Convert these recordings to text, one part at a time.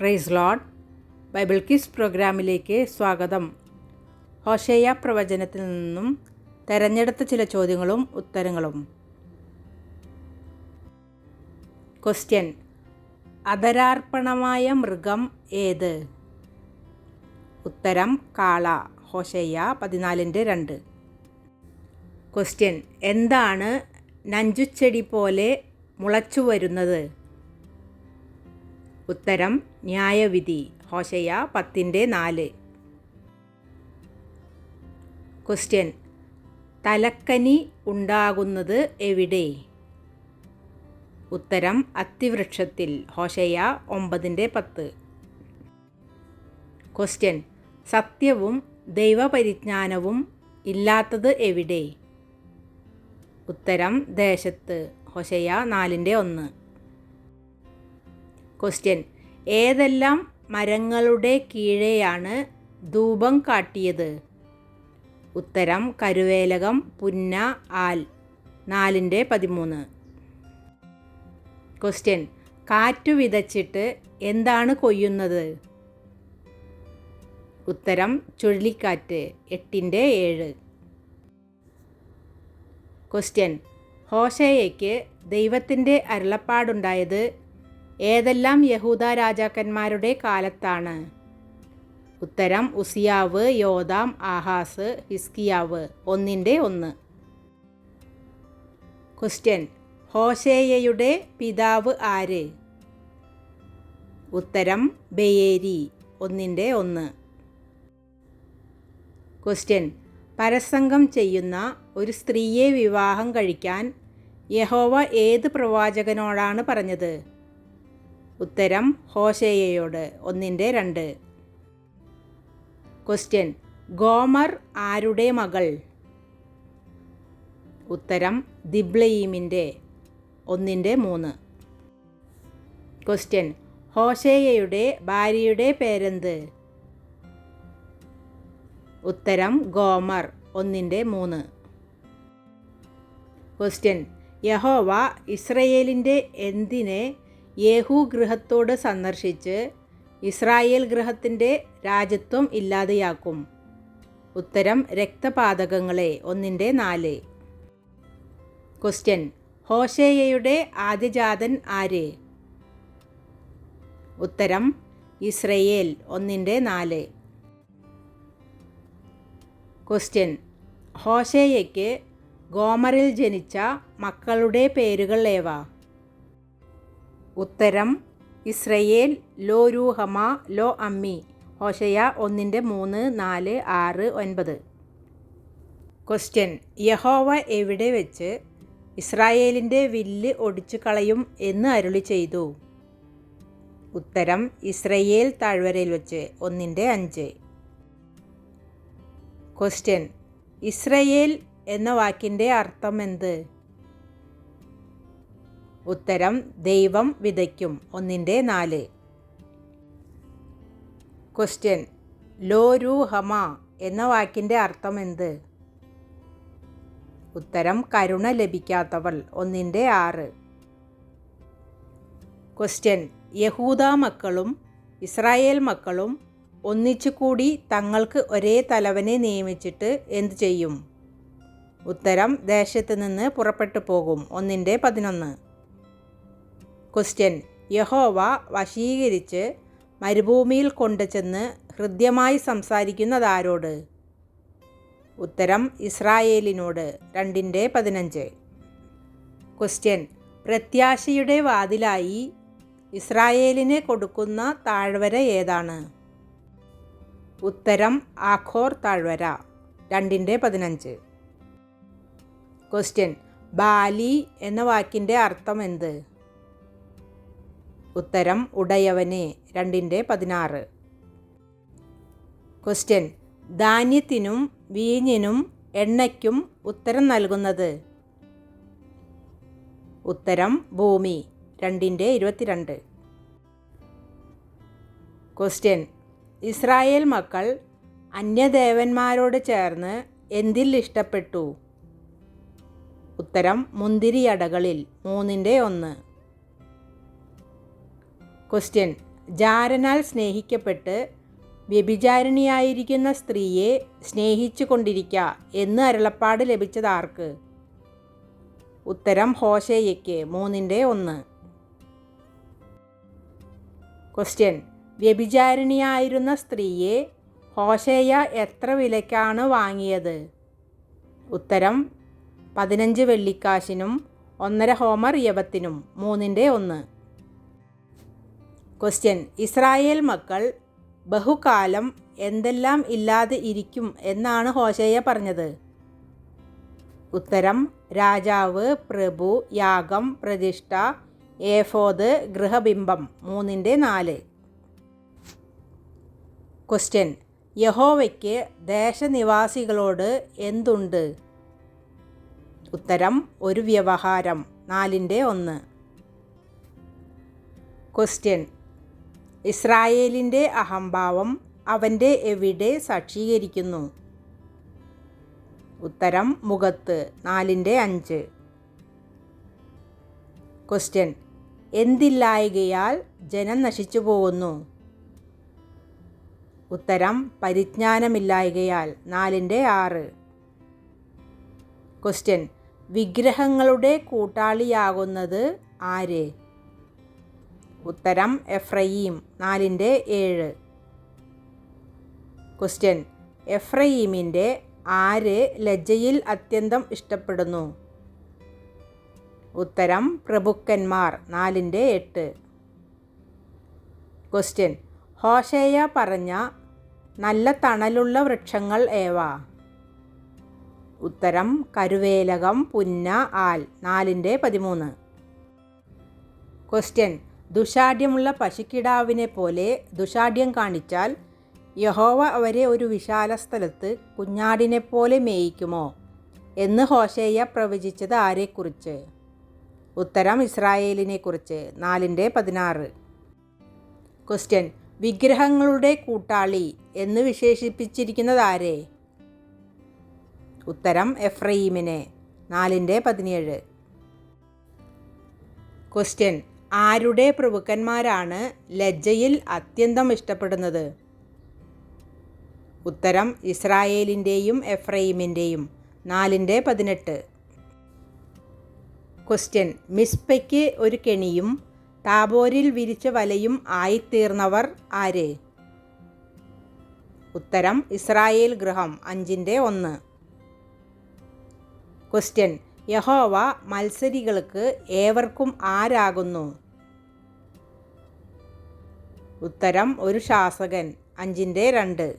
Praise Lord. Bible quiz പ്രോഗ്രാമിലേക്ക് സ്വാഗതം. ഹോശേയ പ്രവചനത്തിൽ നിന്നും തെരഞ്ഞെടുത്ത ചില ചോദ്യങ്ങളും ഉത്തരങ്ങളും. ക്വസ്റ്റ്യൻ: അധരാർപ്പണമായ മൃഗം ഏത്? ഉത്തരം കാള. ഹോശേയ 14:2. ക്വസ്റ്റ്യൻ: എന്താണ് നഞ്ചുച്ചെടി പോലെ മുളച്ചു വരുന്നത്? ഉത്തരം ന്യായവിധി. ഹോശേയ 10:4. ക്വസ്റ്റ്യൻ: തലക്കനി ഉണ്ടാകുന്നത് എവിടെ? ഉത്തരം അത്തിവൃക്ഷത്തിൽ. ഹോശേയ 9:10. ക്വസ്റ്റ്യൻ: സത്യവും ദൈവപരിജ്ഞാനവും ഇല്ലാത്തത് എവിടെ? ഉത്തരം ദേശത്ത്. ഹോശേയ 4:1. ക്വസ്റ്റ്യൻ: ഏതെല്ലാം മരങ്ങളുടെ കീഴെയാണ് ധൂപം കാട്ടിയത്? ഉത്തരം കരുവേലകം, പുന്ന, ആൽ. 4:13. ക്വസ്റ്റ്യൻ: കാറ്റു വിതച്ചിട്ട് എന്താണ് കൊയ്യുന്നത്? ഉത്തരം ചുഴലിക്കാറ്റ്. 8:7. ക്വസ്റ്റ്യൻ: ഹോശേയയ്ക്ക് ദൈവത്തിൻ്റെ അരുളപ്പാടുണ്ടായത് ഏതെല്ലാം യഹൂദ രാജാക്കന്മാരുടെ കാലത്താണ്? ഉത്തരം ഉസിയാവ്, യോഥാം, ആഹാസ്, ഹിസ്കിയാവ്. 1:1. ക്വസ്റ്റ്യൻ: ഹോശേയയുടെ പിതാവ് ആര്? ഉത്തരം ബെയേരി. 1:1. ക്വസ്റ്റ്യൻ: പരസംഗം ചെയ്യുന്ന ഒരു സ്ത്രീയെ വിവാഹം കഴിക്കാൻ യഹോവ ഏത് പ്രവാചകനോടാണ് പറഞ്ഞത്? ഉത്തരം ഹോശേയയോട്. 1:2. ക്വസ്റ്റ്യൻ: ഗോമർ ആരുടെ മകൾ? ഉത്തരം ദിബ്ലയീമിൻ്റെ. 1:3. ക്വസ്റ്റ്യൻ: ഹോശേയയുടെ ഭാര്യയുടെ പേരെന്ത്? ഉത്തരം ഗോമർ. 1:3. ക്വസ്റ്റ്യൻ: യഹോവ ഇസ്രയേലിൻ്റെ എന്തിനെ യേഹൂ ഗൃഹത്തോട് സന്ദർശിച്ച് ഇസ്രായേൽ ഗൃഹത്തിൻ്റെ രാജത്വം ഇല്ലാതെയാക്കും? ഉത്തരം രക്തപാതകങ്ങളെ. 1:4. ക്വസ്റ്റ്യൻ: ഹോശേയയുടെ ആദ്യജാതൻ ആര്? ഉത്തരം ഇസ്രയേൽ. 1:4. ക്വസ്റ്റ്യൻ: ഹോശേയയ്ക്ക് ഗോമറിൽ ജനിച്ച മക്കളുടെ പേരുകൾ ഏവ? ഉത്തരം ഇസ്രയേൽ, ലോ രൂഹമ, ലോ അമ്മി. ഹോശേയ 1:3, 4, 6, 9. ക്വസ്റ്റ്യൻ: യഹോവ എവിടെ വെച്ച് ഇസ്രായേലിൻ്റെ വില്ല് ഒടിച്ചു കളയും എന്ന് അരുളി ചെയ്തു? ഉത്തരം ഇസ്രയേൽ താഴ്വരയിൽ വെച്ച്. 1:5. ക്വസ്റ്റ്യൻ: ഇസ്രയേൽ എന്ന വാക്കിൻ്റെ അർത്ഥം എന്ത്? ഉത്തരം ദൈവം വിതയ്ക്കും. 1:4. ക്വസ്റ്റ്യൻ: ലോ രൂഹമ എന്ന വാക്കിൻ്റെ അർത്ഥം എന്ത്? ഉത്തരം കരുണ ലഭിക്കാത്തവൾ. 1:6. ക്വസ്റ്റ്യൻ: യഹൂദ മക്കളും ഇസ്രായേൽ മക്കളും ഒന്നിച്ചുകൂടി തങ്ങൾക്ക് ഒരേ തലവനെ നിയമിച്ചിട്ട് എന്തു ചെയ്യും? ഉത്തരം ദേശത്ത് നിന്ന് പുറപ്പെട്ടു പോകും. 1:11. ക്വസ്റ്റ്യൻ: യഹോവ വശീകരിച്ച് മരുഭൂമിയിൽ കൊണ്ടുചെന്ന് ഹൃദ്യമായി സംസാരിക്കുന്നതാരോട്? ഉത്തരം ഇസ്രായേലിനോട്. 2:15. ക്വസ്റ്റ്യൻ: പ്രത്യാശയുടെ വാതിലായി ഇസ്രായേലിന് കൊടുക്കുന്ന താഴ്വര ഏതാണ്? ഉത്തരം ആഖോർ താഴ്വര. 2:15. ക്വസ്റ്റ്യൻ: ബാലി എന്ന വാക്കിൻ്റെ അർത്ഥം എന്ത്? ഉത്തരം ഉടയവനെ. 2:16. ക്വസ്റ്റ്യൻ: ധാന്യത്തിനും വീഞ്ഞിനും എണ്ണയ്ക്കും ഉത്തരം നൽകുന്നത്? ഉത്തരം ഭൂമി. 2:22. ക്വസ്റ്റ്യൻ: ഇസ്രായേൽ മക്കൾ അന്യദേവന്മാരോട് ചേർന്ന് എന്തിൽ ഇഷ്ടപ്പെട്ടു? ഉത്തരം മുന്തിരിയടകളിൽ. 3:1. ക്വസ്റ്റ്യൻ: ജാരനാൽ സ്നേഹിക്കപ്പെട്ട് വ്യഭിചാരിണിയായിരിക്കുന്ന സ്ത്രീയെ സ്നേഹിച്ചു കൊണ്ടിരിക്ക എന്ന് അരുളപ്പാട് ലഭിച്ചതാർക്ക്? ഉത്തരം ഹോശേയയ്ക്ക് 3:1. ക്വസ്റ്റ്യൻ: വ്യഭിചാരിണിയായിരുന്ന സ്ത്രീയെ ഹോശേയ എത്ര വിലയ്ക്കാണ് വാങ്ങിയത്? ഉത്തരം 15 വെള്ളിക്കാശിനും 1.5 ഹോമർ യവത്തിനും. 3:1. ക്വസ്റ്റ്യൻ: ഇസ്രായേൽ മക്കൾ ബഹുകാലം എന്തെല്ലാം ഇല്ലാതെ ഇരിക്കും എന്നാണ് ഹോശേയ പറഞ്ഞത്? ഉത്തരം: രാജാവ്, പ്രഭു, യാഗം, പ്രതിഷ്ഠ, ഏഫോദ്, ഗൃഹബിംബം. 3:4. ക്വസ്റ്റ്യൻ: യഹോവയ്ക്ക് ദേശനിവാസികളോട് എന്തുണ്ട്? ഉത്തരം: ഒരു വ്യവഹാരം. 4:1. ക്വസ്റ്റ്യൻ: ഇസ്രായേലിൻ്റെ അഹംഭാവം അവൻ്റെ എവിടെ സാക്ഷീകരിക്കുന്നു? ഉത്തരം: മുഖത്ത്. 4:5. ക്വസ്റ്റ്യൻ: എന്തില്ലായ്കയാൽ ജനം നശിച്ചു പോകുന്നു? ഉത്തരം: പരിജ്ഞാനമില്ലായ്കയാൽ. 4:6. ക്വസ്റ്റ്യൻ: വിഗ്രഹങ്ങളുടെ കൂട്ടാളിയാകുന്നത് ആര്? ഉത്തരം: എഫ്രയീം. 4:7. ക്വസ്റ്റ്യൻ: എഫ്രയീമിൻ്റെ ആര് ലജ്ജയിൽ അത്യന്തം ഇഷ്ടപ്പെടുന്നു? ഉത്തരം: പ്രഭുക്കന്മാർ. 4:8. ക്വസ്റ്റ്യൻ: ഹോശേയ പറഞ്ഞ നല്ല തണലുള്ള വൃക്ഷങ്ങൾ ഏവ? ഉത്തരം: കരുവേലകം, പുന്ന, ആൽ. 4:13. ക്വസ്റ്റ്യൻ: ദുശാഠ്യമുള്ള പശുക്കിടാവിനെ പോലെ ദുശാഠ്യം കാണിച്ചാൽ യഹോവ അവരെ ഒരു വിശാല സ്ഥലത്ത് കുഞ്ഞാടിനെപ്പോലെ മേയിക്കുമോ എന്ന് ഹോശേയ പ്രവചിച്ചത് ആരെക്കുറിച്ച്? ഉത്തരം: ഇസ്രായേലിനെക്കുറിച്ച്. 4:16. ക്വസ്റ്റ്യൻ: വിഗ്രഹങ്ങളുടെ കൂട്ടാളി എന്ന് വിശേഷിപ്പിച്ചിരിക്കുന്നത് ആരെ? ഉത്തരം: എഫ്രയീമിനെ. 4:17. ക്വസ്റ്റ്യൻ: ആരുടെ പ്രഭുക്കന്മാരാണ് ലജ്ജയിൽ അത്യന്തം ഇഷ്ടപ്പെടുന്നത്? ഉത്തരം: ഇസ്രായേലിൻ്റെയും എഫ്രയീമിൻ്റെയും. 4:18. ക്വസ്റ്റ്യൻ: മിസ്പയ്ക്ക് ഒരു കെണിയും താബോരിൽ വിരിച്ച വലയും ആയിത്തീർന്നവർ ആര്? ഉത്തരം: ഇസ്രായേൽ ഗൃഹം. 5:1. ക്വസ്റ്റ്യൻ: യഹോവ മത്സരികൾക്ക് ഏവർക്കും ആരാകുന്നു? ഉത്തരം: ഒരു ശാസകൻ. 5:2.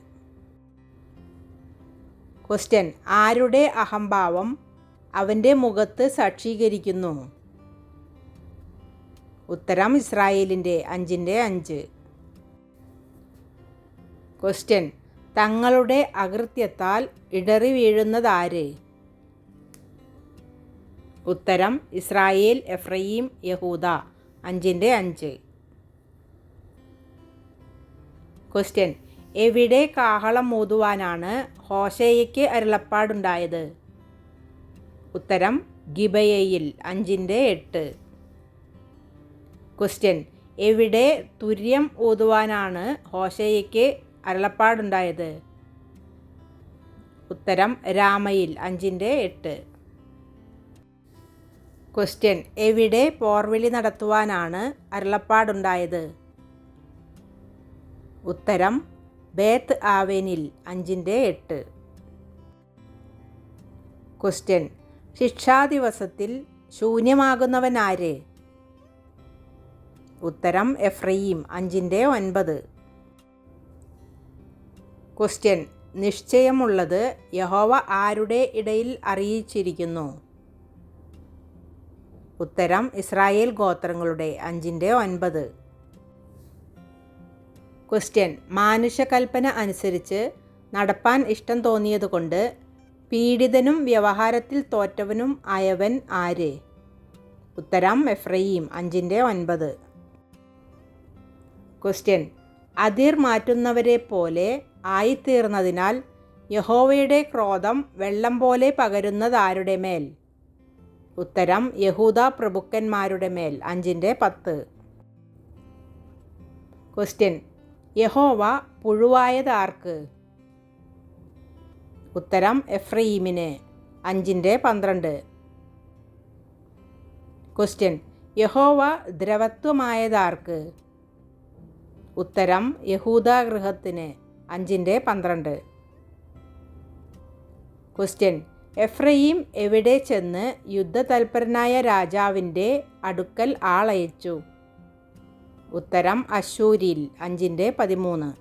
ക്വസ്റ്റ്യൻ: ആരുടെ അഹംഭാവം അവൻ്റെ മുഖത്ത് സാക്ഷീകരിക്കുന്നു? ഉത്തരം: ഇസ്രായേലിൻ്റെ. 5:5. ക്വസ്റ്റ്യൻ: തങ്ങളുടെ അകൃത്യത്താൽ ഇടറി വീഴുന്നതാര്? ഉത്തരം: ഇസ്രായേൽ, എഫ്രയീം, യഹൂദ. 5:5. ക്വസ്റ്റ്യൻ: എവിടെ കാഹളം ഊതുവാനാണ് ഹോശേയയ്ക്ക് അരുളപ്പാടുണ്ടായത്? ഉത്തരം: ഗിബയയിൽ. 5:8. ക്വസ്റ്റ്യൻ: എവിടെ തുര്യം ഊതുവാനാണ് ഹോശേയയ്ക്ക് അരുളപ്പാടുണ്ടായത്? ഉത്തരം: രാമയിൽ. 5:8. ക്വസ്റ്റ്യൻ: എവിടെ പോർവിളി നടത്തുവാനാണ് അരുളപ്പാടുണ്ടായത്? ഉത്തരം: ബേത്ത് ആവേനിൽ. 5:8. ക്വസ്റ്റ്യൻ: ശിക്ഷാദിവസത്തിൽ ശൂന്യമാകുന്നവനാര്? ഉത്തരം: എഫ്രയീം. 5:9. ക്വസ്റ്റ്യൻ: നിശ്ചയമുള്ളത് യഹോവ ആരുടെ ഇടയിൽ അറിയിച്ചിരിക്കുന്നു? ഉത്തരം: ഇസ്രായേൽ ഗോത്രങ്ങളുടെ. 5:9. ക്വസ്റ്റ്യൻ: മാനുഷകൽപ്പന അനുസരിച്ച് നടപ്പാൻ ഇഷ്ടം തോന്നിയതുകൊണ്ട് പീഡിതനും വ്യവഹാരത്തിൽ തോറ്റവനും ആയവൻ ആര്? ഉത്തരം: എഫ്രയീം. 5:9. ക്വസ്റ്റ്യൻ: അതിർ മാറ്റുന്നവരെ പോലെ ആയിത്തീർന്നതിനാൽ യഹോവയുടെ ക്രോധം വെള്ളം പോലെ പകരുന്നതാരുടെ മേൽ? ഉത്തരം: യഹൂദ പ്രഭുക്കന്മാരുടെ മേൽ. 5:10. ക്വസ്റ്റ്യൻ: യഹോവ പുഴുവായത് ആർക്ക്? ഉത്തരം: എഫ്രയീമിന്. 5:12. ക്വസ്റ്റ്യൻ: യഹോവ ദ്രവത്വമായതാർക്ക്? ഉത്തരം: യഹൂദാഗൃഹത്തിന്. 5:12. ക്വസ്റ്റ്യൻ: എഫ്രയീം എവിടെ ചെന്ന് യുദ്ധതൽപരനായ രാജാവിൻ്റെ അടുക്കൽ ആളയച്ചു? ഉത്തരം: അശ്ശൂരിൽ. 5:13.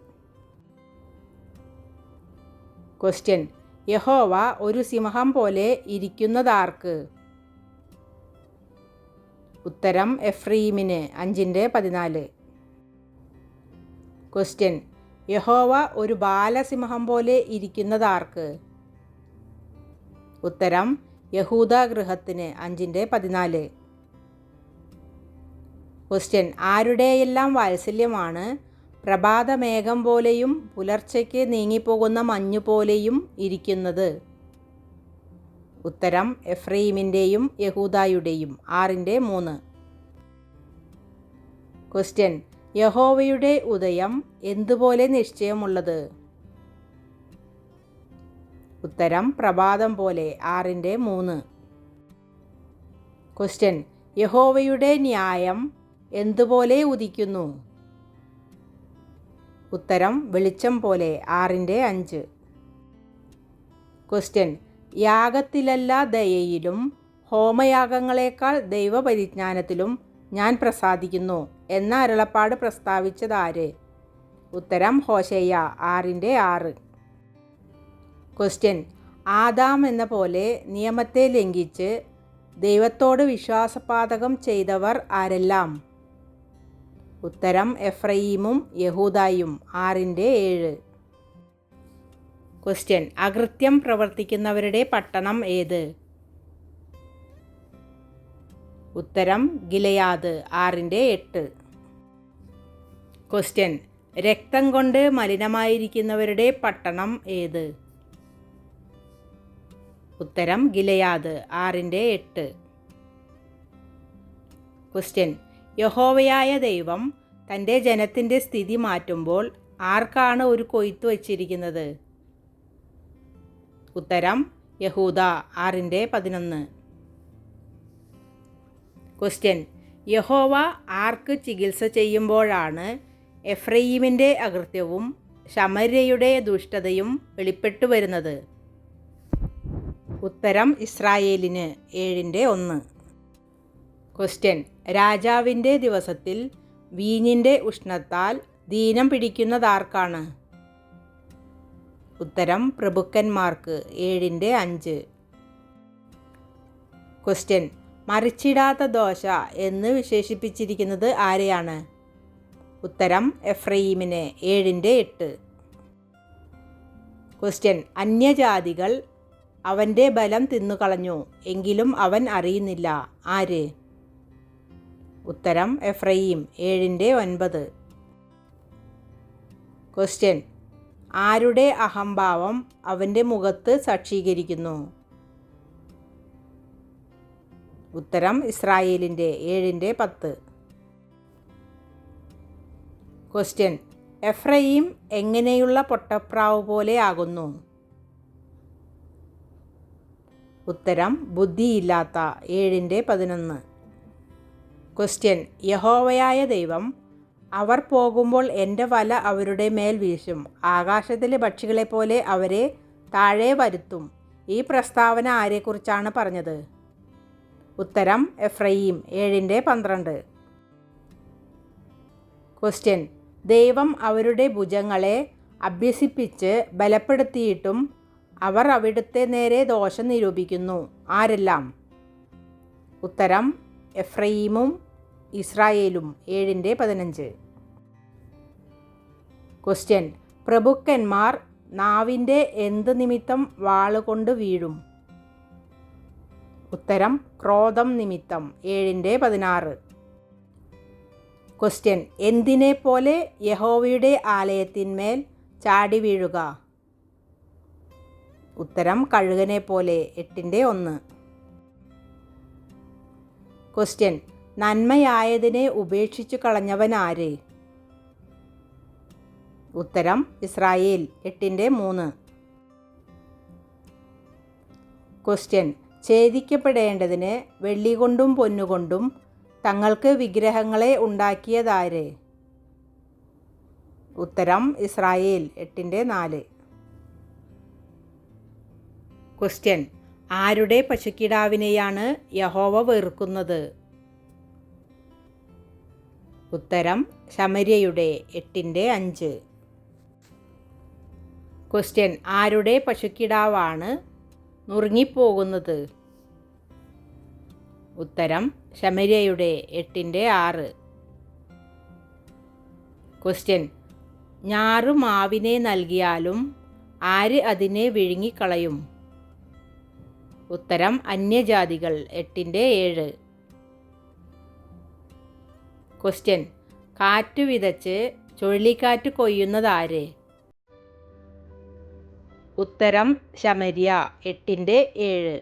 ക്വസ്റ്റ്യൻ: യഹോവ ഒരു സിംഹം പോലെ ഇരിക്കുന്നതാർക്ക്? ഉത്തരം: എഫ്രയീമിന്. 5:14. ക്വസ്റ്റ്യൻ: യഹോവ ഒരു ബാലസിംഹം പോലെ ഇരിക്കുന്നതാർക്ക്? ഉത്തരം: യഹൂദാഗൃഹത്തിന്. 5:14. ക്വസ്റ്റ്യൻ: ആരുടെയെല്ലാം വാത്സല്യമാണ് പ്രഭാതമേഘം പോലെയും പുലർച്ചയ്ക്ക് നീങ്ങിപ്പോകുന്ന മഞ്ഞുപോലെയും ഇരിക്കുന്നത്? ഉത്തരം: എഫ്രയീമിൻ്റെയും യഹൂദായുടെയും. 6:3. ക്വസ്റ്റ്യൻ: യഹോവയുടെ ഉദയം എന്തുപോലെ നിശ്ചയമുള്ളത്? ഉത്തരം: പ്രഭാതം പോലെ. 6:3. ക്വസ്റ്റ്യൻ: യഹോവയുടെ ന്യായം എന്തുപോലെ ഉദിക്കുന്നു? ഉത്തരം: വെളിച്ചം പോലെ. 6:5. ക്വസ്റ്റ്യൻ: യാഗത്തിലല്ല ദയയിലും ഹോമയാഗങ്ങളെക്കാൾ ദൈവപരിജ്ഞാനത്തിലും ഞാൻ പ്രസാദിക്കുന്നു എന്ന അരുളപ്പാട് പ്രസ്താവിച്ചതാര്? ഉത്തരം: ഹോശയ്യ. 6:6. ക്വസ്റ്റ്യൻ: ആദാം എന്ന പോലെ നിയമത്തെ ലംഘിച്ച് ദൈവത്തോട് വിശ്വാസപാതകം ചെയ്തവർ ആരെല്ലാം? ഉത്തരം: എഫ്രയീമും യഹൂദായും. 6:7. ക്വസ്റ്റ്യൻ: അകൃത്യം പ്രവർത്തിക്കുന്നവരുടെ പട്ടണം ഏത്? ഉത്തരം: ഗിലെയാദ്. 6:8. ക്വസ്റ്റ്യൻ: രക്തം കൊണ്ട് മലിനമായിരിക്കുന്നവരുടെ പട്ടണം ഏത്? ഉത്തരം: ഗിലെയാദ്. 6:8. ക്വസ്റ്റ്യൻ: യഹോവയായ ദൈവം തൻ്റെ ജനത്തിൻ്റെ സ്ഥിതി മാറ്റുമ്പോൾ ആർക്കാണ് ഒരു കൊയ്ത്ത് വച്ചിരിക്കുന്നത്? ഉത്തരം: യഹൂദ. 6:11. ക്വസ്റ്റ്യൻ: യഹോവ ആർക്ക് ചികിത്സ ചെയ്യുമ്പോഴാണ് എഫ്രയീമിൻ്റെ അകൃത്യവും ശമര്യയുടെ ദുഷ്ടതയും വെളിപ്പെട്ടു വരുന്നത്? ഉത്തരം: ഇസ്രായേലിന്. 7:1. ക്വസ്റ്റ്യൻ: രാജാവിൻ്റെ ദിവസത്തിൽ വീഞ്ഞിൻ്റെ ഉഷ്ണത്താൽ ദീനം പിടിക്കുന്നതാർക്കാണ്? ഉത്തരം: പ്രഭുക്കന്മാർക്ക്. 7:5. ക്വസ്റ്റ്യൻ: മറിച്ചിടാത്ത ദോശ എന്ന് വിശേഷിപ്പിച്ചിരിക്കുന്നത് ആരെയാണ്? ഉത്തരം: എഫ്രയീമിനെ. 7:8. ക്വസ്റ്റ്യൻ: അന്യജാതികൾ അവൻ്റെ ബലം തിന്നുകളഞ്ഞു, എങ്കിലും അവൻ അറിയുന്നില്ല. ആര്? ഉത്തരം: എഫ്രയീം. 7:9. ക്വസ്റ്റ്യൻ: ആരുടെ അഹംഭാവം അവൻ്റെ മുഖത്ത് സാക്ഷീകരിക്കുന്നു? ഉത്തരം: ഇസ്രായേലിൻ്റെ. 7:10. ക്വസ്റ്റ്യൻ: എഫ്രയീം എങ്ങനെയുള്ള പൊട്ടപ്രാവ് പോലെ ആകുന്നു? ഉത്തരം: ബുദ്ധിയില്ലാത്ത. 7:11. ക്വസ്റ്റ്യൻ: യഹോവയായ ദൈവം അവർ പോകുമ്പോൾ എൻ്റെ വല അവരുടെ മേൽ വീശും, ആകാശത്തിലെ പക്ഷികളെപ്പോലെ അവരെ താഴെ വരുത്തും. ഈ പ്രസ്താവന ആരെക്കുറിച്ചാണ് പറഞ്ഞത്? ഉത്തരം: എഫ്രയീം. 7:12. ക്വസ്റ്റ്യൻ: ദൈവം അവരുടെ ഭുജങ്ങളെ അഭ്യസിപ്പിച്ച് ബലപ്പെടുത്തിയിട്ടും അവർ അവിടുത്തെ നേരെ ദോഷം നിരൂപിക്കുന്നു. ആരെല്ലാം? ഉത്തരം: എഫ്രയീമും ഇസ്രായേലും. 7:15. ക്വസ്റ്റ്യൻ: പ്രഭുക്കന്മാർ നാവിൻ്റെ എന്ത് നിമിത്തം വാളുകൊണ്ട് വീഴും? ഉത്തരം: ക്രോധം നിമിത്തം. 7:16. ക്വസ്റ്റ്യൻ: എന്തിനെപ്പോലെ യഹോവയുടെ ആലയത്തിന്മേൽ ചാടി വീഴുക? ഉത്തരം: കഴുകനെ പോലെ. 8:1. ക്വസ്റ്റ്യൻ: നന്മയായതിനെ ഉപേക്ഷിച്ചു കളഞ്ഞവൻ ആര്? ഉത്തരം ഇസ്രായേൽ 8:3. ക്വസ്റ്റ്യൻ: ഛേദിക്കപ്പെടേണ്ടതിന് വെള്ളി കൊണ്ടും പൊന്നുകൊണ്ടും തങ്ങൾക്ക് വിഗ്രഹങ്ങളെ ഉണ്ടാക്കിയതാര്? ഉത്തരം ഇസ്രായേൽ 8:4. ക്വസ്റ്റ്യൻ: ആരുടെ പശുക്കിടാവിനെയാണ് യഹോവ വെറുക്കുന്നത്? ഉത്തരം ശമര്യയുടെ 8:5. ക്വസ്റ്റ്യൻ: ആരുടെ പശുക്കിടാവാണ് നുറുങ്ങിപ്പോകുന്നത്? ഉത്തരം ശമര്യയുടെ 8:6. ക്വസ്റ്റ്യൻ: ഞാറ് മാവിനെ നൽകിയാലും ആര് അതിനെ വിഴുങ്ങിക്കളയും? ഉത്തരം അന്യജാതികൾ 8:7. ക്വസ്റ്റ്യൻ: കാറ്റ് വിതച്ച് ചുഴലിക്കാറ്റ് കൊയ്യുന്നതാര്? ഉത്തരം ശമര്യ 8:7.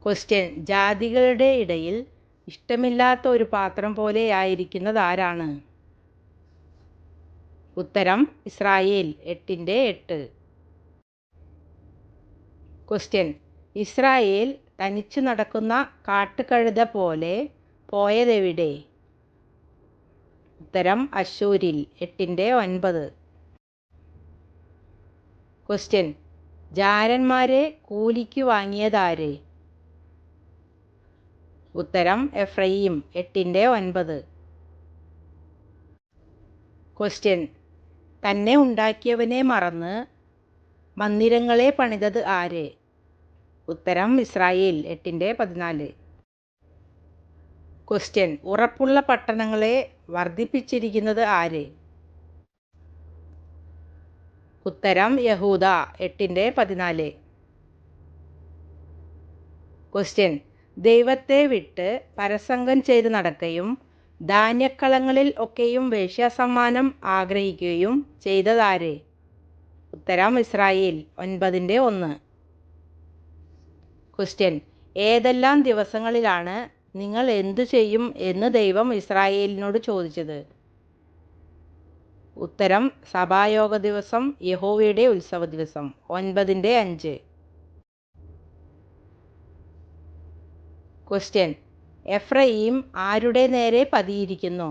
ക്വസ്റ്റ്യൻ: ജാതികളുടെ ഇടയിൽ ഇഷ്ടമില്ലാത്ത ഒരു പാത്രം പോലെയായിരിക്കുന്നതാരാണ്? ഉത്തരം ഇസ്രായേൽ 8:8. ക്വസ്റ്റ്യൻ: ഇസ്രായേൽ തനിച്ചു നടക്കുന്ന കാട്ടുകഴുത പോലെ പോയതെവിടെ? ഉത്തരം അശ്ശൂരിൽ 8:9. ക്വസ്റ്റ്യൻ: ജാരന്മാരെ കൂലിക്ക് വാങ്ങിയതാര്? ഉത്തരം എഫ്രയീം 8:9. ക്വസ്റ്റ്യൻ: തന്നെ ഉണ്ടാക്കിയവനെ മറന്ന് മന്ദിരങ്ങളെ പണിതത് ആര്? ഉത്തരം ഇസ്രായേൽ 8:14. ക്വസ്റ്റ്യൻ: ഉറപ്പുള്ള പട്ടണങ്ങളെ വർദ്ധിപ്പിച്ചിരിക്കുന്നത് ആര്? ഉത്തരം യഹൂദ 8:14. ക്വസ്റ്റ്യൻ: ദൈവത്തെ വിട്ട് പരസംഗം ചെയ്ത് നടക്കുകയും ധാന്യക്കളങ്ങളിൽ ഒക്കെയും വേശ്യാസമ്മാനം ആഗ്രഹിക്കുകയും ചെയ്തതാര്? ഉത്തരം ഇസ്രായേൽ 9:1. ക്വസ്റ്റ്യൻ: ഏതെല്ലാം ദിവസങ്ങളിലാണ് നിങ്ങൾ എന്തു ചെയ്യും എന്ന് ദൈവം ഇസ്രായേലിനോട് ചോദിച്ചത്? ഉത്തരം സഭായോഗ ദിവസം, യഹോവയുടെ ഉത്സവ ദിവസം 9:5. ക്വസ്റ്റ്യൻ: എഫ്രയീം ആരുടെ നേരെ പതിയിരിക്കുന്നു?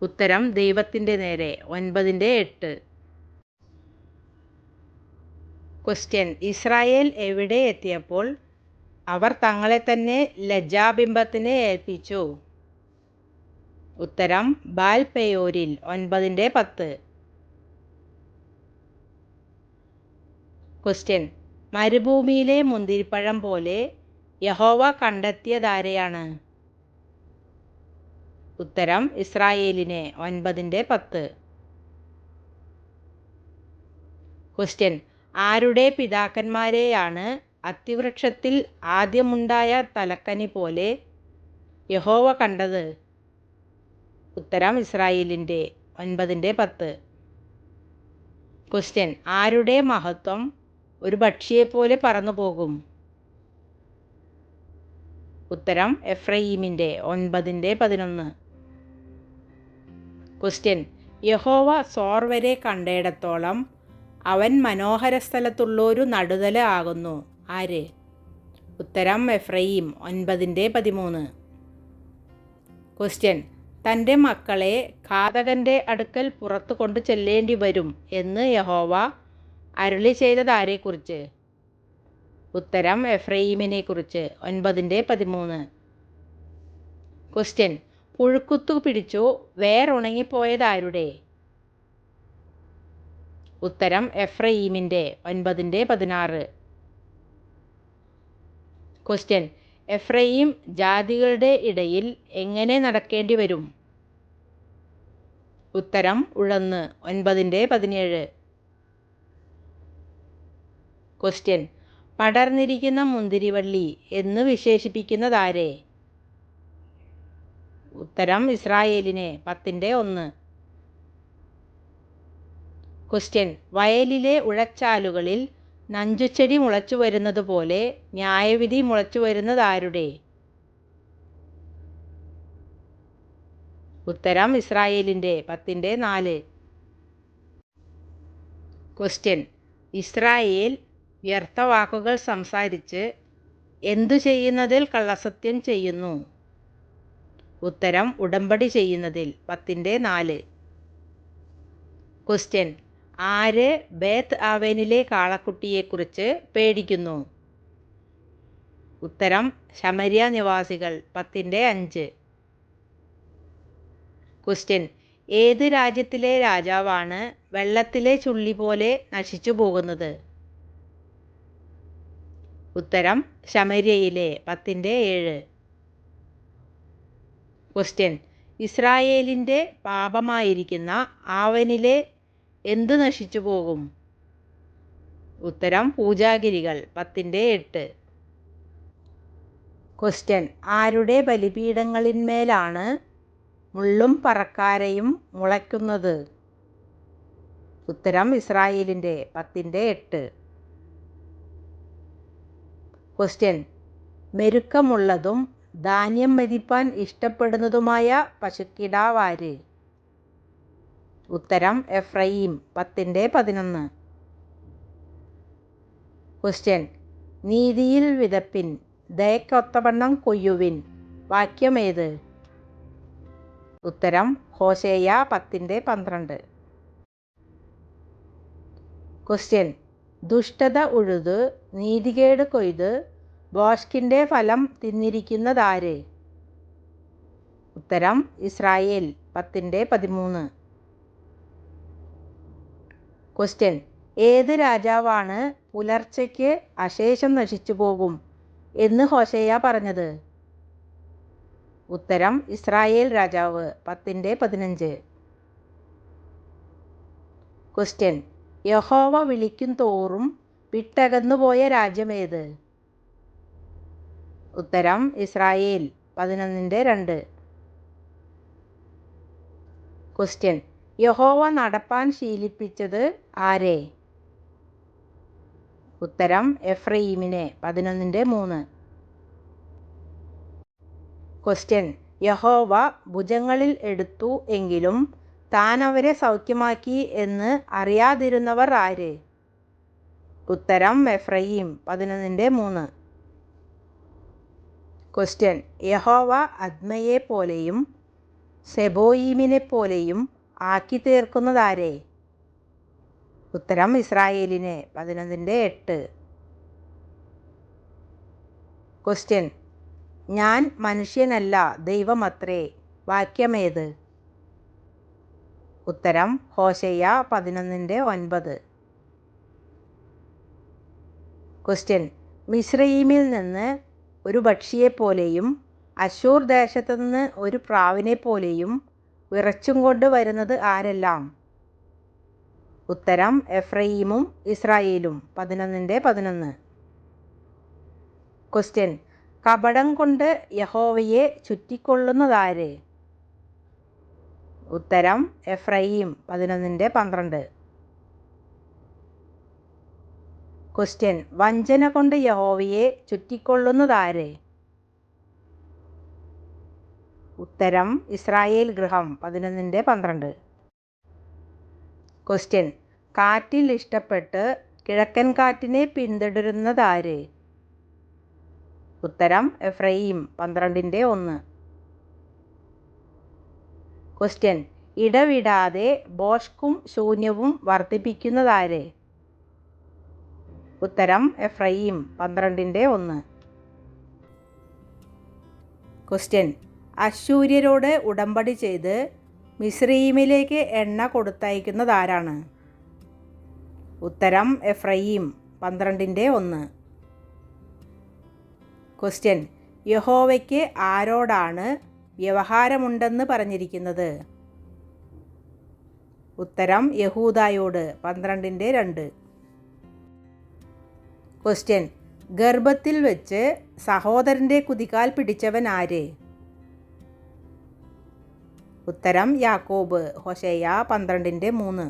ഉത്തരം ദൈവത്തിൻ്റെ നേരെ 9:8. ക്വസ്റ്റ്യൻ: ഇസ്രായേൽ എവിടെ എത്തിയപ്പോൾ അവർ തങ്ങളെ തന്നെ ലജ്ജാബിംബത്തിന് ഏൽപ്പിച്ചു? ഉത്തരം ബാൽ പെയോരിൽ 9:10. ക്വസ്റ്റ്യൻ: മരുഭൂമിയിലെ മുന്തിരിപ്പഴം പോലെ യഹോവ കണ്ടെത്തിയതാരെയാണ്? ഉത്തരം ഇസ്രായേലിനെ 9:10. ക്വസ്റ്റ്യൻ: ആരുടെ പിതാക്കന്മാരെയാണ് അത്തിവൃക്ഷത്തിൽ ആദ്യമുണ്ടായ തലക്കനി പോലെ യഹോവ കണ്ടത്? ഉത്തരം ഇസ്രായേലിൻ്റെ 9:10. ക്വസ്റ്റ്യൻ: ആരുടെ മഹത്വം ഒരു പക്ഷിയെപ്പോലെ പറന്നു പോകും? ഉത്തരം എഫ്രയീമിൻ്റെ 9:11. ക്വസ്റ്റ്യൻ: യഹോവ സോർ വരെ കണ്ടയിടത്തോളം അവൻ മനോഹര സ്ഥലത്തുള്ളൊരു നടുതല ആകുന്നു ആര്? ഉത്തരം എഫ്രയീം 9:13. ക്വസ്റ്റ്യൻ: തൻ്റെ മക്കളെ ഘാതകൻ്റെ അടുക്കൽ പുറത്തു കൊണ്ടു ചെല്ലേണ്ടി വരും എന്ന് യഹോവ അരുളി ചെയ്തത് ആരെക്കുറിച്ച്? ഉത്തരം എഫ്രയീമിനെ കുറിച്ച് 9:13. ക്വസ്റ്റ്യൻ: പുഴുക്കുത്തു പിടിച്ചു വേരുണങ്ങിപ്പോയതാരുടെ? ഉത്തരം എഫ്രയീമിൻ്റെ 9:16. ക്വസ്റ്റ്യൻ: എഫ്രയീം ജാതികളുടെ ഇടയിൽ എങ്ങനെ നടക്കേണ്ടി വരും? ഉത്തരം ഉഴന്ന് 9:17. ക്വസ്റ്റ്യൻ: പടർന്നിരിക്കുന്ന മുന്തിരിവള്ളി എന്ന് വിശേഷിപ്പിക്കുന്നതാരെ? ഉത്തരം ഇസ്രായേലിനെ 10:1. ക്വസ്റ്റ്യൻ: വയലിലെ ഉഴച്ചാലുകളിൽ നഞ്ചുചെടി മുളച്ചു വരുന്നത് പോലെ ന്യായവിധി മുളച്ചു വരുന്നതാരുടെ? ഉത്തരം ഇസ്രായേലിൻ്റെ 10:4. ക്വസ്റ്റ്യൻ: ഇസ്രായേൽ വ്യർത്ഥവാക്കുകൾ സംസാരിച്ച് എന്തു ചെയ്യുന്നതിൽ കള്ളസത്യം ചെയ്യുന്നു? ഉത്തരം ഉടമ്പടി ചെയ്യുന്നതിൽ 10:4. ക്വസ്റ്റ്യൻ: ആര് ബേത്ത് ആവെനിലെ കാളക്കുട്ടിയെക്കുറിച്ച് പേടിക്കുന്നു? ഉത്തരം ശമര്യ നിവാസികൾ 10:5. ക്വസ്റ്റ്യൻ: ഏത് രാജ്യത്തിലെ രാജാവാണ് വെള്ളത്തിലെ ചുള്ളി പോലെ നശിച്ചു പോകുന്നത്? ഉത്തരം ശമര്യയിലെ 10:7. ക്വസ്റ്റ്യൻ: ഇസ്രായേലിൻ്റെ പാപമായിരിക്കുന്ന ആവനിലെ എന്ത് നശിച്ചു പോകും? ഉത്തരം പൂജാഗിരികൾ 10:8. ക്വസ്റ്റ്യൻ: ആരുടെ ബലിപീഠങ്ങളിന്മേലാണ് മുള്ളും പറക്കാരയും മുളയ്ക്കുന്നത്? ഉത്തരം ഇസ്രായേലിൻ്റെ 10:8. ക്വസ്റ്റ്യൻ: മെരുക്കമുള്ളതും ധാന്യം മെതിപ്പാൻ ഇഷ്ടപ്പെടുന്നതുമായ പശുക്കിടാവാര്? ഉത്തരം എഫ്രയീം 10:11. ക്വസ്റ്റ്യൻ: നീതിയിൽ വിതപ്പിൻ, ദയക്കൊത്തവണ്ണം കൊയ്യുവിൻ. വാക്യമേത്? ഉത്തരം ഹോശേയ 10:12. ക്വസ്റ്റ്യൻ: ദുഷ്ടത ഉഴുത് നീതികേട് കൊയ്ത് ഭോഷ്കിൻ്റെ ഫലം തിന്നിരിക്കുന്നതാര്? ഉത്തരം ഇസ്രായേൽ 10:13. ക്വസ്റ്റ്യൻ: ഏത് രാജാവാണ് പുലർച്ചയ്ക്ക് അശേഷം നശിച്ചു പോകും എന്ന് ഹോശേയ പറഞ്ഞത്? ഉത്തരം ഇസ്രായേൽ രാജാവ് 10:15. ക്വസ്റ്റ്യൻ: യഹോവ വിളിക്കും തോറും വിട്ടകന്നുപോയ രാജ്യമേത്? ഉത്തരം ഇസ്രായേൽ 11:2. ക്വസ്റ്റ്യൻ: യഹോവ നടപ്പാൻ ശീലിപ്പിച്ചത് ആരെ? ഉത്തരം എഫ്രയീമിനെ 11:3. ക്വസ്റ്റ്യൻ: യഹോവ ഭുജങ്ങളിൽ എടുത്തു എങ്കിലും താൻ അവരെ സൗഖ്യമാക്കി എന്ന് അറിയാതിരുന്നവർ ആര്? ഉത്തരം എഫ്രയീം 11:3. ക്വസ്റ്റ്യൻ: യഹോവ അദ്മയെപ്പോലെയും സെബോയീമിനെപ്പോലെയും ആക്കി തീർക്കുന്നതാരെ? ഉത്തരം ഇസ്രായേലിനെ 11:8. ക്വസ്റ്റ്യൻ: ഞാൻ മനുഷ്യനല്ല ദൈവമത്രേ. വാക്യമേത്? ഉത്തരം ഹോശേയ 11:9. ക്വസ്റ്റ്യൻ: മിസ്രയീമിൽ നിന്ന് ഒരു പക്ഷിയെപ്പോലെയും അശൂർ ദേശത്തു നിന്ന് ഒരു പ്രാവിനെപ്പോലെയും വിറച്ചും കൊണ്ട് വരുന്നത് ആരെല്ലാം? ഉത്തരം എഫ്രയീമും ഇസ്രായേലും 11:11. ക്വസ്റ്റ്യൻ: കപടം കൊണ്ട് യഹോവയെ ചുറ്റിക്കൊള്ളുന്നതാര്? ഉത്തരം എഫ്രയീം 11:12. ക്വസ്റ്റ്യൻ: വഞ്ചന കൊണ്ട് യഹോവയെ ചുറ്റിക്കൊള്ളുന്നതാര്? ഉത്തരം ഇസ്രായേൽ ഗൃഹം 11:12. ക്വസ്റ്റ്യൻ: കാറ്റിൽ ഇഷ്ടപ്പെട്ട് കിഴക്കൻ കാറ്റിനെ പിന്തുടരുന്നതാര്? ഉത്തരം എഫ്രയീം 12:1. ക്വസ്റ്റ്യൻ: ഇടവിടാതെ ഭോഷ്കും ശൂന്യവും വർദ്ധിപ്പിക്കുന്നതാര്? ഉത്തരം എഫ്രയീം 12:1. ക്വസ്റ്റ്യൻ: അശ്ശൂര്യരോട് ഉടമ്പടി ചെയ്ത് മിസ്രയീമിലേക്ക് എണ്ണ കൊടുത്തയക്കുന്നതാരാണ്? ഉത്തരം എഫ്രയീം 12:1. ക്വസ്റ്റ്യൻ: യഹോവയ്ക്ക് ആരോടാണ് വ്യവഹാരമുണ്ടെന്ന് പറഞ്ഞിരിക്കുന്നത്? ഉത്തരം യഹൂദായോട് 12:2. ക്വസ്റ്റ്യൻ: ഗർഭത്തിൽ വെച്ച് സഹോദരൻ്റെ കുതികാൽ പിടിച്ചവൻ ആര്? ഉത്തരം യാക്കോബ്. ഹോശേയ 12:3.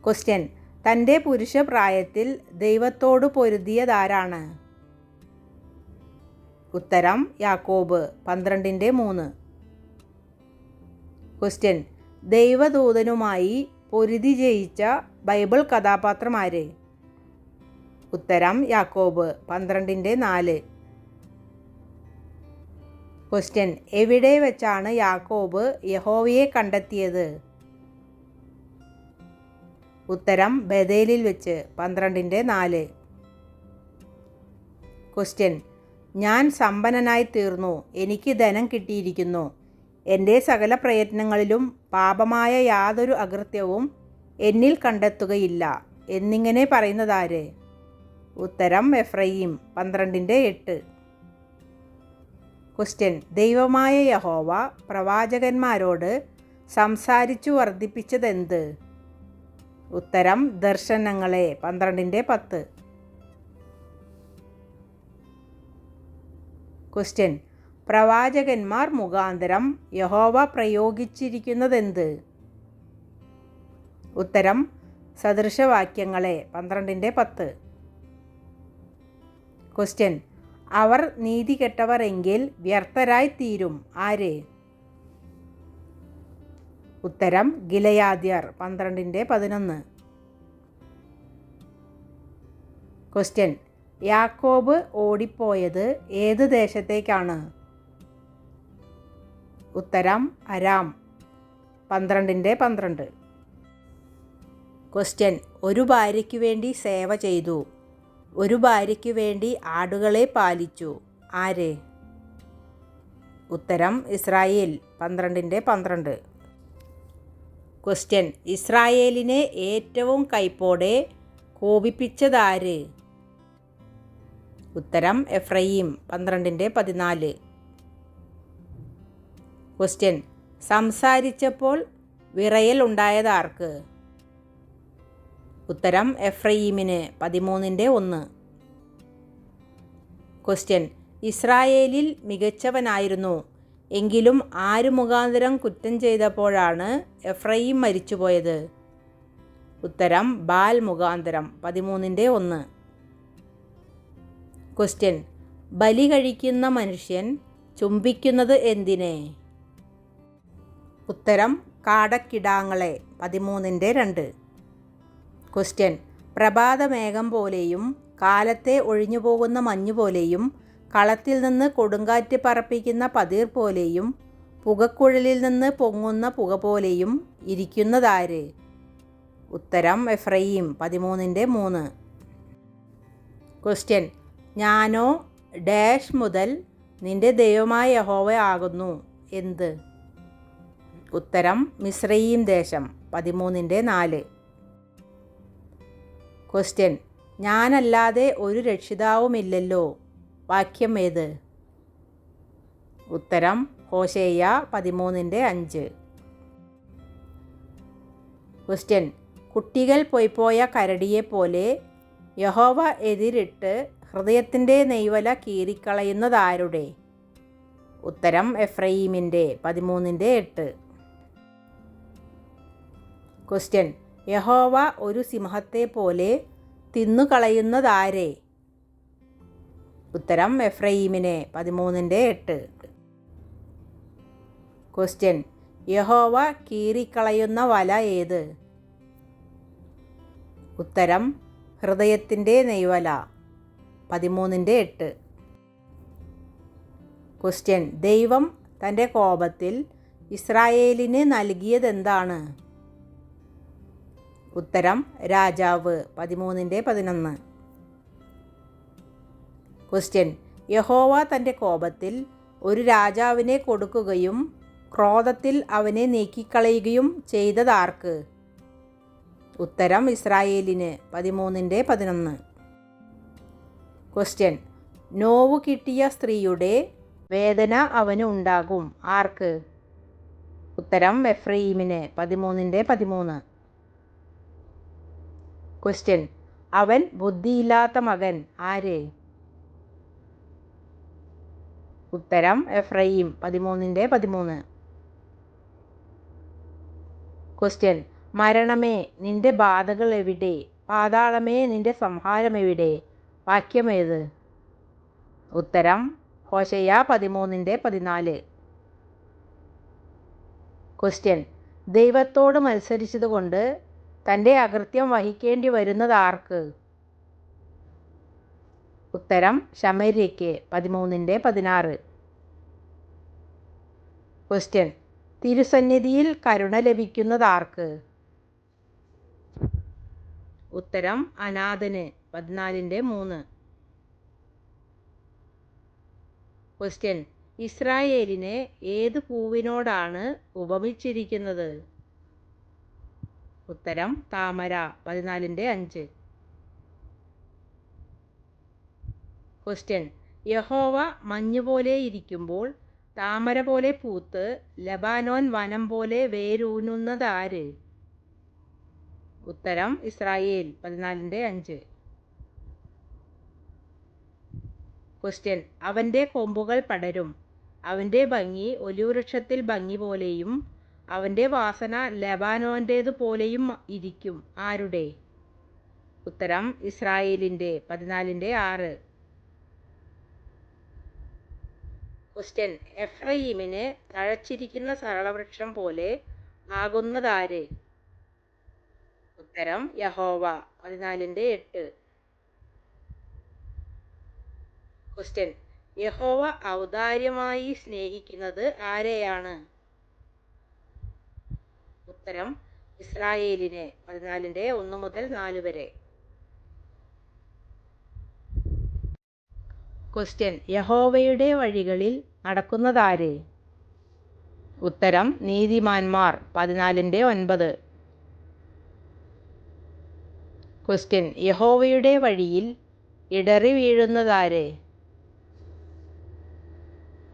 ക്വസ്റ്റ്യൻ: തൻ്റെ പുരുഷപ്രായത്തിൽ ദൈവത്തോട് പൊരുതിയതാരാണ്? ഉത്തരം യാക്കോബ് 12:3. ക്വസ്റ്റ്യൻ, ദൈവദൂതനുമായി പൊരുതി ജയിച്ച ബൈബിൾ കഥാപാത്രം ആര്? ഉത്തരം യാക്കോബ്. 12:4. ക്വസ്റ്റ്യൻ, എവിടെ വെച്ചാണ് യാക്കോബ് യഹോവയെ കണ്ടെത്തിയത്? ഉത്തരം ബേഥേലിൽ വെച്ച്. 12:4. ക്വസ്റ്റ്യൻ, ഞാൻ സമ്പന്നനായി തീർന്നു, എനിക്ക് ധനം കിട്ടിയിരിക്കുന്നു, എൻ്റെ സകല പ്രയത്നങ്ങളിലും പാപമായ യാതൊരു അകൃത്യവും എന്നിൽ കണ്ടെത്തുകയില്ല എന്നിങ്ങനെ പറയുന്നതാര്? ഉത്തരം എഫ്രയീം. 12:8. ക്വസ്റ്റ്യൻ, ദൈവമായ യഹോവ പ്രവാചകന്മാരോട് സംസാരിച്ചു വർദ്ധിപ്പിച്ചതെന്ത്? ഉത്തരം ദർശനങ്ങളെ. 12:10. ക്വസ്റ്റ്യൻ, പ്രവാചകന്മാർ മുഖാന്തരം യഹോവ പ്രയോഗിച്ചിരിക്കുന്നതെന്ത്? ഉത്തരം സദൃശവാക്യങ്ങളെ. 12:10. ക്വസ്റ്റ്യൻ, അവർ നീതികെട്ടവർ എങ്കിൽ വ്യർത്ഥരായി തീരും ആര്? ഉത്തരം ഗിലെയാദ്യർ. 12:11. ക്വസ്റ്റ്യൻ, യാക്കോബ് ഓടിപ്പോയത് ഏത് ദേശത്തേക്കാണ്? ഉത്തരം അരാം. 12:12. ക്വസ്റ്റ്യൻ, ഒരു ഭാര്യയ്ക്ക് വേണ്ടി സേവ ചെയ്തു, ഒരു ഭാര്യയ്ക്ക് വേണ്ടി ആടുകളെ പാലിച്ചു ആര്? ഉത്തരം ഇസ്രായേൽ. 12:12. ക്വസ്റ്റ്യൻ, ഇസ്രായേലിനെ ഏറ്റവും കൈപ്പോടെ കോപിപ്പിച്ചതാര്? ഉത്തരം എഫ്രയീം. 12:14. ക്വസ്റ്റ്യൻ, സംസാരിച്ചപ്പോൾ വിറയൽ ഉണ്ടായതാർക്ക്? ഉത്തരം എഫ്രയീമിന്. 13:1. ക്വസ്റ്റ്യൻ, ഇസ്രായേലിൽ മികച്ചവനായിരുന്നു, എങ്കിലും ആര് മുഖാന്തരം കുറ്റം ചെയ്തപ്പോഴാണ് എഫ്രയീം മരിച്ചുപോയത്? ഉത്തരം ബാൽ മുഖാന്തരം. 13:1. ക്വസ്റ്റ്യൻ, ബലി കഴിക്കുന്ന മനുഷ്യൻ ചുംബിക്കുന്നത് എന്തിനെ? ഉത്തരം കാടക്കിടാങ്ങളെ. 13:2. ക്വസ്റ്റ്യൻ, പ്രഭാതമേഘം പോലെയും കാലത്തെ ഒഴിഞ്ഞുപോകുന്ന മഞ്ഞുപോലെയും കളത്തിൽ നിന്ന് കൊടുങ്കാറ്റ് പറപ്പിക്കുന്ന പതിർ പോലെയും പുകക്കുഴലിൽ നിന്ന് പൊങ്ങുന്ന പുക പോലെയും ഇരിക്കുന്നതാര്? ഉത്തരം എഫ്രയീം. 13:3. ക്വസ്റ്റ്യൻ, ഞാനോ ഡാഷ് മുതൽ നിന്റെ ദൈവമായ യഹോവ ആകുന്നു എന്ത്? ഉത്തരം മിസ്രയീം ദേശം. 13:4. ക്വസ്റ്റ്യൻ, ഞാനല്ലാതെ ഒരു രക്ഷിതാവുമില്ലല്ലോ, വാക്യം ഏത്? ഉത്തരം ഹോശേയ. 13:5. ക്വസ്റ്റ്യൻ, കുട്ടികൾ പൊയ്പോയ കരടിയെപ്പോലെ യഹോവ എതിരിട്ട് ഹൃദയത്തിൻ്റെ നെയ്വല കീറിക്കളയുന്നതാരുടെ? ഉത്തരം എഫ്രയീമിൻ്റെ. 13:8. ക്വസ്റ്റ്യൻ, യഹോവ ഒരു സിംഹത്തെ പോലെ തിന്നുകളയുന്നതാരെ? ഉത്തരം എഫ്രയീമിനെ. 13:8. ക്വസ്റ്റ്യൻ, യഹോവ കീറിക്കളയുന്ന വല ഏത്? ഉത്തരം ഹൃദയത്തിൻ്റെ നെയ്വല. 13:8. ക്വസ്റ്റ്യൻ, ദൈവം തൻ്റെ കോപത്തിൽ ഇസ്രായേലിന് നൽകിയതെന്താണ്? ഉത്തരം രാജാവ്. 13:11. ക്വസ്റ്റ്യൻ, യഹോവ തൻ്റെ കോപത്തിൽ ഒരു രാജാവിനെ കൊടുക്കുകയും ക്രോധത്തിൽ അവനെ നീക്കിക്കളയുകയും ചെയ്തതാർക്ക്? ഉത്തരം ഇസ്രായേലിന്. 13:11. ക്വസ്റ്റ്യൻ, നോവു കിട്ടിയ സ്ത്രീയുടെ വേദന അവന് ഉണ്ടാകും ആർക്ക്? ഉത്തരം എഫ്രയീമിന്. 13:13. ക്വസ്റ്റ്യൻ, അവൻ ബുദ്ധിയില്ലാത്ത മകൻ ആര്? ഉത്തരം എഫ്രയീം. 13:13. ക്വസ്റ്റ്യൻ, മരണമേ നിന്റെ ബാധകൾ എവിടെ? പാതാളമേ നിന്റെ സംഹാരം എവിടെ? വാക്യമേത്? ഉത്തരം ഹോശേയ. 13:14. ക്വസ്റ്റ്യൻ: ദൈവത്തോട് മത്സരിച്ചതുകൊണ്ട് തൻ്റെ അകൃത്യം വഹിക്കേണ്ടി വരുന്നത് ആർക്ക്? ഉത്തരം: ശമര്യയ്ക്ക്. 13:16. ക്വസ്റ്റ്യൻ: തിരുസന്നിധിയിൽ കരുണ ലഭിക്കുന്നത് ആർക്ക്? ഉത്തരം: അനാഥന്. 14:3. ക്വസ്റ്റ്യൻ: ഇസ്രായേലിനെ ഏത് പൂവിനോടാണ് ഉപമിച്ചിരിക്കുന്നത്? ഉത്തരം: താമര. 14:5. ക്വസ്റ്റ്യൻ: യഹോവ മഞ്ഞുപോലെ ഇരിക്കുമ്പോൾ താമര പോലെ പൂത്ത് ലബാനോൻ വനം പോലെ വേരൂന്നുന്നത് ആര്? ഉത്തരം: ഇസ്രായേൽ. 14:5. ക്വസ്റ്റ്യൻ: അവൻ്റെ കൊമ്പുകൾ പടരും, അവൻ്റെ ഭംഗി ഒലിവൃക്ഷത്തിൽ ഭംഗി പോലെയും അവൻ്റെ വാസന ലബാനോൻ്റേതു പോലെയും ഇരിക്കും. ആരുടെ? ഉത്തരം: ഇസ്രായേലിൻ്റെ. 14:6. ക്വസ്റ്റ്യൻ: എഫ്രയീമിന് തഴച്ചിരിക്കുന്ന സരളവൃക്ഷം പോലെ ആകുന്നതാര്? ഉത്തരം: യഹോവ. 14:8. ക്വസ്റ്റ്യൻ: യഹോവ ഔദാര്യമായി സ്നേഹിക്കുന്നത് ആരെയാണ്? ഉത്തരം: ഇസ്രായേലിനെ. 14:1-4. ക്വസ്റ്റ്യൻ: യഹോവയുടെ വഴികളിൽ നടക്കുന്നതാര്? ഉത്തരം: നീതിമാന്മാർ. 14:9. ക്വസ്റ്റ്യൻ: യഹോവയുടെ വഴിയിൽ ഇടറി വീഴുന്നതാര്?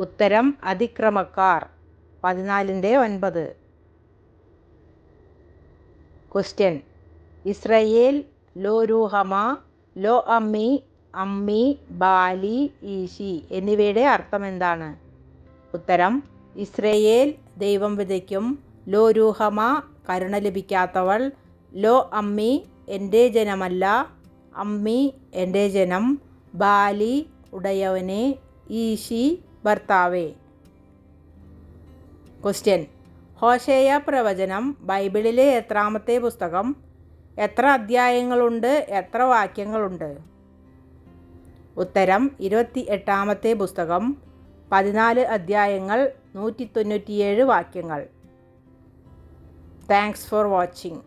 ഉത്തരം: അതിക്രമക്കാർ. 14:9. ക്വസ്റ്റ്യൻ: ഇസ്രയേൽ, ലോ രൂഹമ, ലോ അമ്മി, അമ്മി, ബാലി, ഈശി എന്നിവയുടെ അർത്ഥം എന്താണ്? ഉത്തരം: ഇസ്രയേൽ ദൈവം വിതയ്ക്കും, ലോ രൂഹമ കരുണ ലഭിക്കാത്തവൾ, ലോ അമ്മി എൻ്റെ ജനമല്ല, അമ്മി എൻ്റെ ജനം, ബാലി ഉടയവനെ, ഈശി ഭർത്താവേ. ക്വസ്റ്റ്യൻ: ഹോശേയ പ്രവചനം ബൈബിളിലെ എത്രാമത്തെ പുസ്തകം? എത്ര അധ്യായങ്ങളുണ്ട്? എത്ര വാക്യങ്ങളുണ്ട്? ഉത്തരം: 28-ാമത്തെ പുസ്തകം. 14 അധ്യായങ്ങൾ, 197 വാക്യങ്ങൾ. Thanks for watching.